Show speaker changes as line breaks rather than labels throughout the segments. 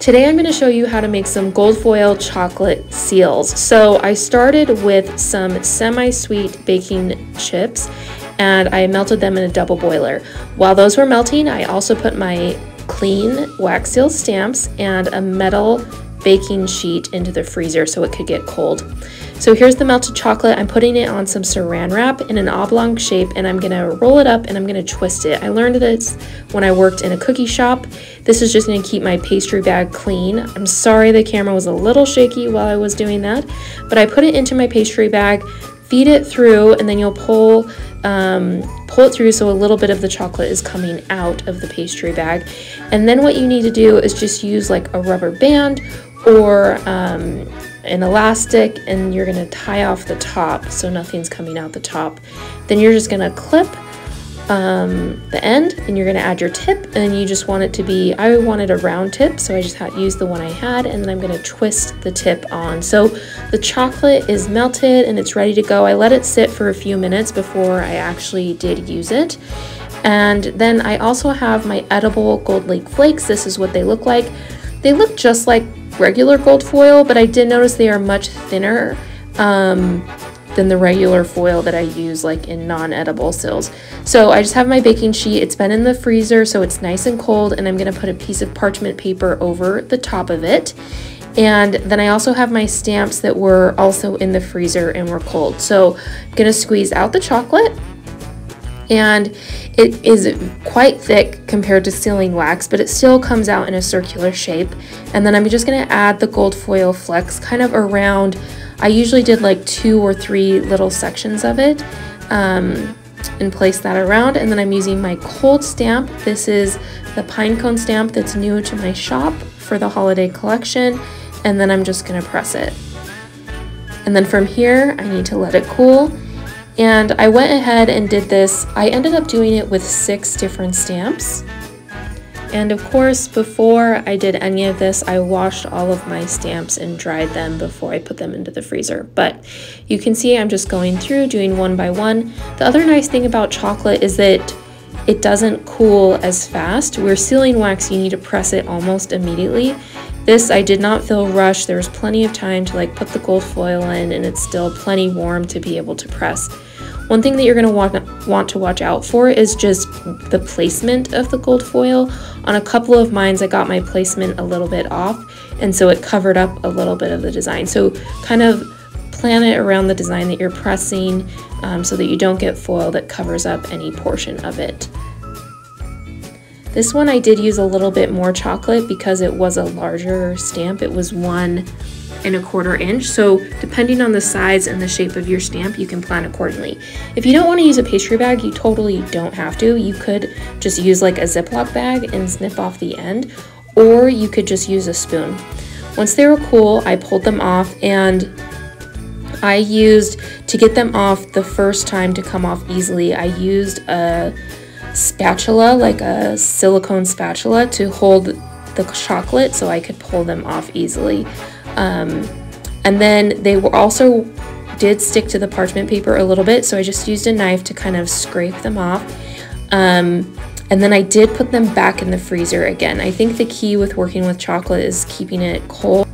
Today I'm going to show you how to make some gold foil chocolate seals. So I started with some semi-sweet baking chips and I melted them in a double boiler. While those were melting, I also put my clean wax seal stamps and a metal baking sheet into the freezer so it could get cold. So here's the melted chocolate. I'm putting it on some Saran Wrap in an oblong shape and I'm gonna roll it up and I'm gonna twist it. I learned this when I worked in a cookie shop. This is just gonna keep my pastry bag clean. I'm sorry the camera was a little shaky while I was doing that, but I put it into my pastry bag, feed it through, and then you'll pull it through so a little bit of the chocolate is coming out of the pastry bag. And then what you need to do is just use like a rubber band or an elastic, and you're gonna tie off the top so nothing's coming out the top. Then you're just gonna clip the end and you're gonna add your tip, and you just want it to be, I wanted a round tip, so I just used the one I had, and then I'm gonna twist the tip on. So the chocolate is melted and it's ready to go. I let it sit for a few minutes before I actually did use it. And then I also have my edible gold leaf flakes. This is what they look like. They look just like regular gold foil, but I did notice they are much thinner than the regular foil that I use like in non-edible seals. So I just have my baking sheet. It's been in the freezer, so it's nice and cold, and I'm gonna put a piece of parchment paper over the top of it. And then I also have my stamps that were also in the freezer and were cold. So I'm gonna squeeze out the chocolate, and it is quite thick compared to sealing wax, but it still comes out in a circular shape. And then I'm just gonna add the gold foil flecks kind of around. I usually did like 2 or 3 little sections of it and place that around. And then I'm using my cold stamp. This is the pine cone stamp that's new to my shop for the holiday collection. And then I'm just gonna press it. And then from here, I need to let it cool. And I went ahead and did this. I ended up doing it with 6 different stamps. And of course, before I did any of this, I washed all of my stamps and dried them before I put them into the freezer. But you can see I'm just going through, doing one by one. The other nice thing about chocolate is that it doesn't cool as fast. Where sealing wax, you need to press it almost immediately. This, I did not feel rushed. There was plenty of time to like put the gold foil in, and it's still plenty warm to be able to press. One thing that you're gonna want to watch out for is just the placement of the gold foil. On a couple of mines, I got my placement a little bit off, and so it covered up a little bit of the design. So kind of plan it around the design that you're pressing so that you don't get foil that covers up any portion of it. This one I did use a little bit more chocolate because it was a larger stamp. It was 1 1/4 inch. So depending on the size and the shape of your stamp, you can plan accordingly. If you don't want to use a pastry bag, you totally don't have to. You could just use like a Ziploc bag and snip off the end, or you could just use a spoon. Once they were cool, I pulled them off, and I used, to get them off the first time to come off easily, I used a spatula, like a silicone spatula, to hold the chocolate so I could pull them off easily. And then they were also did stick to the parchment paper a little bit, so I just used a knife to kind of scrape them off. And then I did put them back in the freezer again. I think the key with working with chocolate is keeping it cold.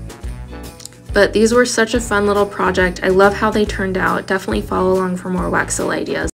But these were such a fun little project. I love how they turned out. Definitely follow along for more wax seal ideas.